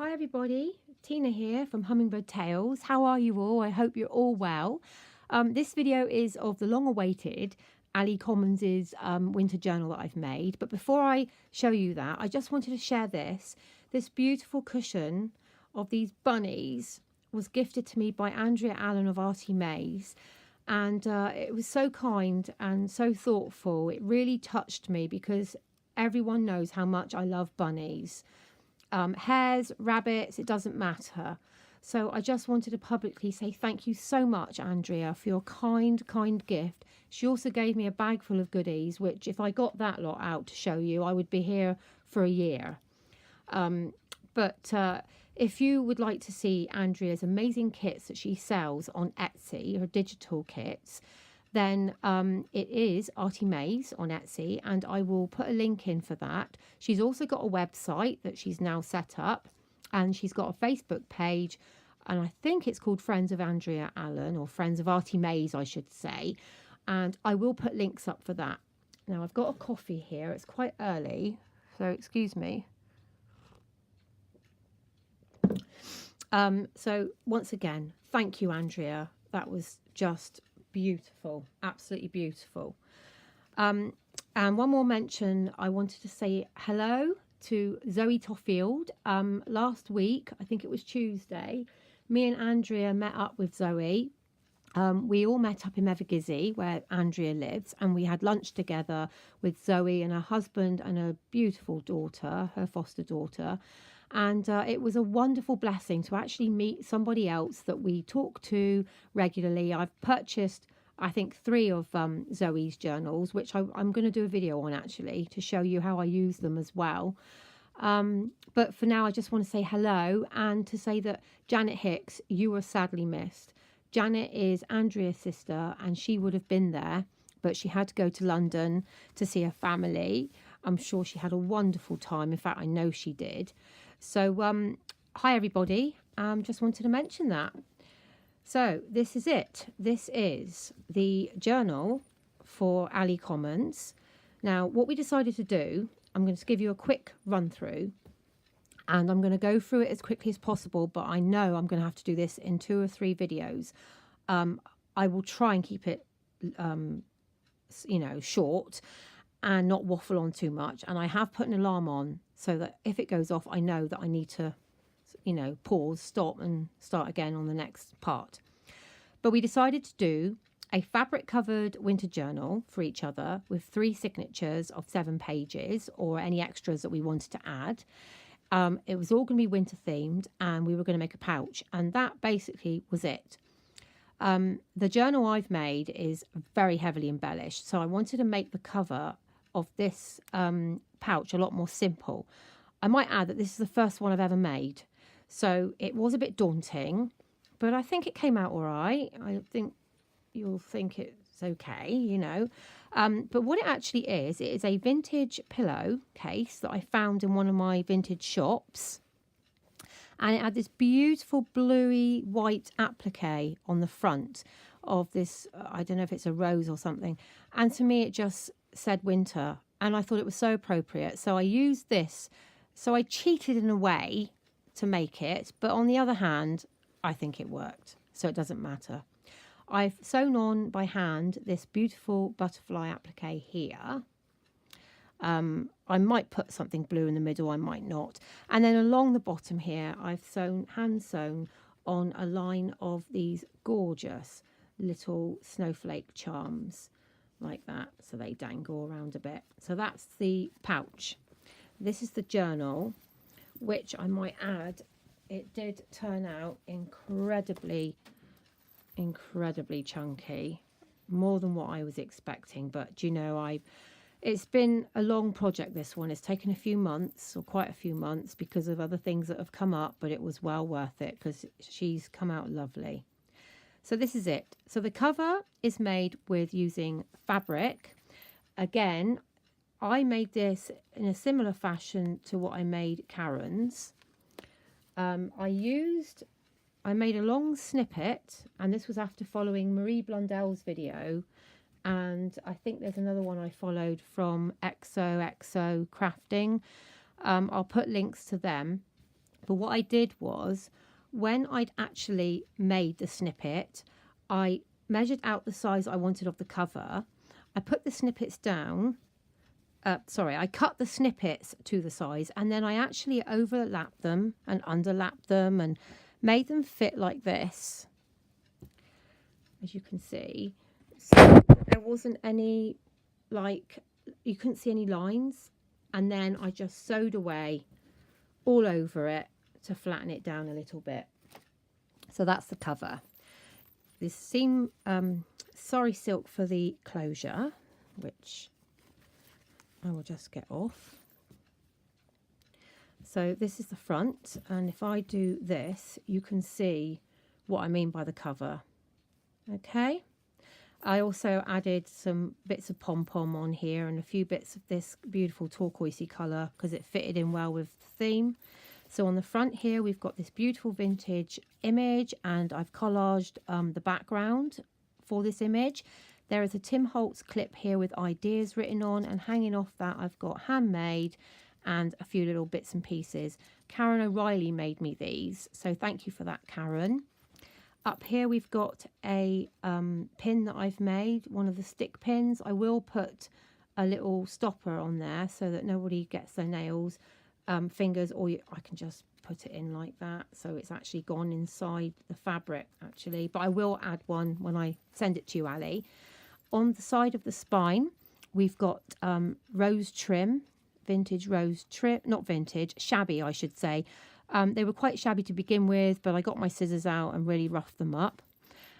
Hi everybody, Tina here from Hummingbird Tales. How are you all? I hope you're all well. This video is of the long-awaited Aly Commons' winter journal that I've made. But before I show you that, I just wanted to share this. This beautiful cushion of these bunnies was gifted to me by Andrea Allen of Artymaze. And it was so kind and so thoughtful. It really touched me because everyone knows how much I love bunnies. Hares, rabbits, it doesn't matter. So I just wanted to publicly say thank you so much, Andrea, for your kind gift. She also gave me a bag full of goodies, which if I got that lot out to show you, I would be here for a year. But if you would like to see Andrea's amazing kits that she sells on Etsy, her digital kits, then it is Artymaze on Etsy, and I will put a link in for that. She's also got a website that she's now set up, and she's got a Facebook page, and I think it's called Friends of Andrea Allen, or Friends of Artymaze, I should say, and I will put links up for that. Now, I've got a coffee here. It's quite early, so excuse me. So once again, thank you, Andrea. That was just beautiful, absolutely beautiful. And one more mention, I wanted to say hello to Zoe Toffield. Last week, I think it was Tuesday, me and Andrea met up with Zoe. We all met up in Evergizzy, where Andrea lives, and we had lunch together with Zoe and her husband and her beautiful daughter, her foster daughter. And it was a wonderful blessing to actually meet somebody else that we talk to regularly. I've purchased, I think, 3 of Zoe's journals, which I'm going to do a video on actually to show you how I use them as well. But for now, I just want to say hello and to say that Janet Hicks, you were sadly missed. Janet is Andrea's sister, and she would have been there, but she had to go to London to see her family. I'm sure she had a wonderful time. In fact, I know she did. So, hi everybody. Just wanted to mention that. So this is it. This is the journal for Aly Commons. Now, what we decided to do, I'm going to give you a quick run through, and I'm going to go through it as quickly as possible, but I know I'm going to have to do this in 2 or 3 videos. I will try and keep it, short and not waffle on too much. And I have put an alarm on so that if it goes off, I know that I need to, pause, stop and start again on the next part. But we decided to do a fabric covered winter journal for each other with 3 signatures of 7 pages or any extras that we wanted to add. It was all going to be winter themed, and we were going to make a pouch, and that basically was it. The journal I've made is very heavily embellished, so I wanted to make the cover of this pouch a lot more simple. I might add that this is the first one I've ever made, so it was a bit daunting, but I think it came out all right. I think you'll think it's okay, but what it actually is, it is a vintage pillow case that I found in one of my vintage shops, and it had this beautiful bluey white applique on the front of this, I don't know if it's a rose or something, and to me it just said winter, and I thought it was so appropriate, so I used this. So I cheated in a way to make it, but on the other hand, I think it worked, so it doesn't matter. I've sewn on by hand this beautiful butterfly applique here. I might put something blue in the middle, I might not. And then along the bottom here, I've hand sewn on a line of these gorgeous little snowflake charms like that, so they dangle around a bit. So that's the pouch. This is the journal, which I might add, it did turn out incredibly chunky, more than what I was expecting. But it's been a long project, this one. It's taken a few months, or quite a few months, because of other things that have come up, but it was well worth it because she's come out lovely. So this is it. So the cover is made with using fabric. Again, I made this in a similar fashion to what I made Karen's. I made a long snippet, and this was after following Marie Blundell's video, and I think there's another one I followed from XOXO Crafting. I'll put links to them. But what I did was, when I'd actually made the snippet, I measured out the size I wanted of the cover. I put the snippets down. I cut the snippets to the size, and then I actually overlapped them and underlapped them and made them fit like this, as you can see. So there wasn't any, like, you couldn't see any lines. And then I just sewed away all over it to flatten it down a little bit. So that's the cover. This seam sorry silk for the closure, which I will just get off. So this is the front, and if I do this, you can see what I mean by the cover. Okay. I also added some bits of pom-pom on here and a few bits of this beautiful turquoisey colour because it fitted in well with the theme. So on the front here, we've got this beautiful vintage image, and I've collaged the background for this image. There is a Tim Holtz clip here with ideas written on, and hanging off that, I've got handmade and a few little bits and pieces. Karen O'Reilly made me these, so thank you for that, Karen. Up here we've got a pin that I've made, one of the stick pins. I will put a little stopper on there so that nobody gets their nails, fingers, or I can just put it in like that. So it's actually gone inside the fabric actually, but I will add one when I send it to you, Ali. On the side of the spine, we've got rose trim, vintage rose trim, not vintage, shabby I should say. They were quite shabby to begin with, but I got my scissors out and really roughed them up.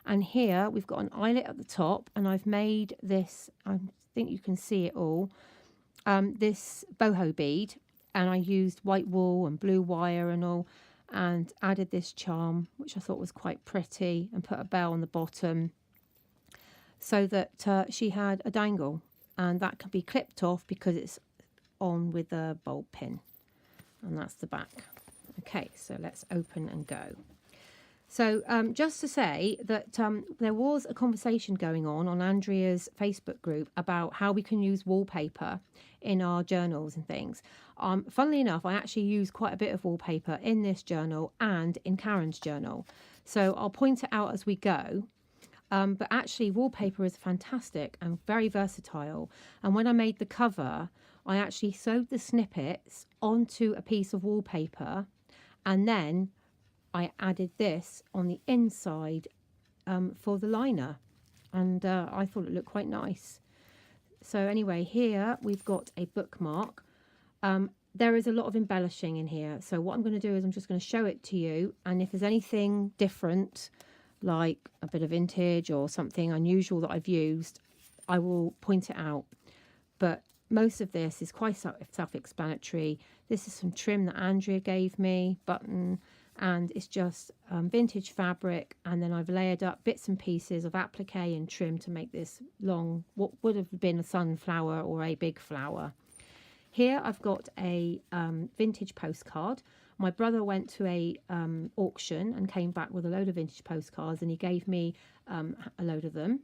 And here we've got an eyelet at the top, and I've made this, I think you can see it all, this boho bead, and I used white wool and blue wire and all, and added this charm, which I thought was quite pretty, and put a bell on the bottom so that she had a dangle, and that can be clipped off because it's on with a bulb pin, and that's the back. Okay, so let's open and go. So just to say that there was a conversation going on Andrea's Facebook group about how we can use wallpaper in our journals and things. Funnily enough, I actually use quite a bit of wallpaper in this journal and in Karen's journal. So I'll point it out as we go. But actually wallpaper is fantastic and very versatile. And when I made the cover, I actually sewed the snippets onto a piece of wallpaper, and then I added this on the inside for the liner, and I thought it looked quite nice. So anyway, here we've got a bookmark. There is a lot of embellishing in here, so what I'm going to do is I'm just going to show it to you, and if there's anything different, like a bit of vintage or something unusual that I've used, I will point it out. But most of this is quite self-explanatory. This is some trim that Andrea gave me, button, and it's just vintage fabric, and then I've layered up bits and pieces of applique and trim to make this long, what would have been a sunflower or a big flower. Here I've got a vintage postcard. My brother went to a auction and came back with a load of vintage postcards, and he gave me a load of them.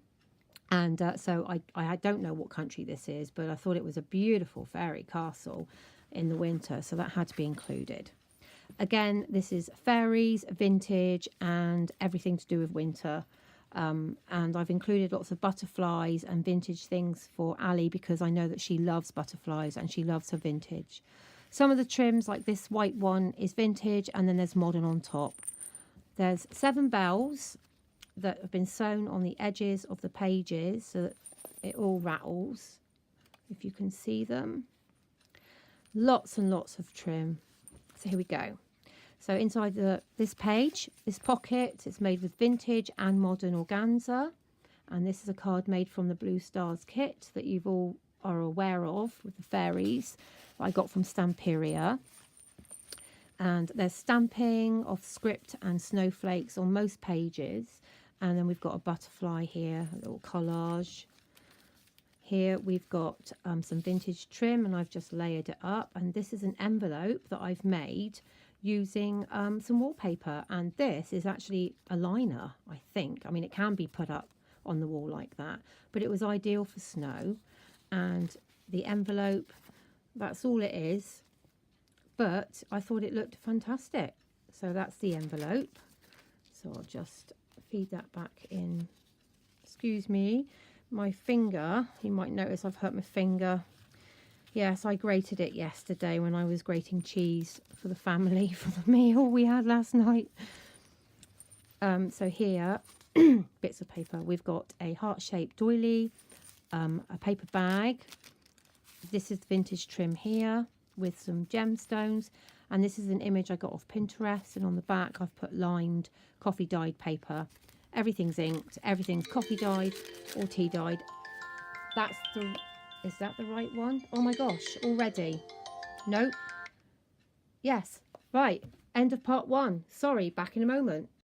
And so I don't know what country this is, but I thought it was a beautiful fairy castle in the winter, so that had to be included. Again, this is fairies, vintage, and everything to do with winter. And I've included lots of butterflies and vintage things for Ali because I know that she loves butterflies and she loves her vintage. Some of the trims, like this white one, is vintage, and then there's modern on top. There's 7 bells that have been sewn on the edges of the pages so that it all rattles, if you can see them. Lots and lots of trim. So here we go. So inside this page, this pocket, it's made with vintage and modern organza, and this is a card made from the Blue Stars kit that you've all are aware of with the fairies that I got from Stamperia. And there's stamping of script and snowflakes on most pages. And then we've got a butterfly here, a little collage. Here we've got some vintage trim, and I've just layered it up. And this is an envelope that I've made using some wallpaper. And this is actually a liner, I think. I mean, it can be put up on the wall like that, but it was ideal for snow. And the envelope, that's all it is. but I thought it looked fantastic. So that's the envelope. So I'll just feed that back in. Excuse me, my finger, you might notice I've hurt my finger. Yes, I grated it yesterday when I was grating cheese for the family for the meal we had last night. So here, bits of paper. We've got a heart-shaped doily, a paper bag. This is vintage trim here with some gemstones. And this is an image I got off Pinterest. And on the back, I've put lined coffee dyed paper. Everything's inked. Everything's coffee dyed or tea dyed. Is that the right one? Oh my gosh, already. Nope. Yes. Right. End of part 1. Sorry, back in a moment.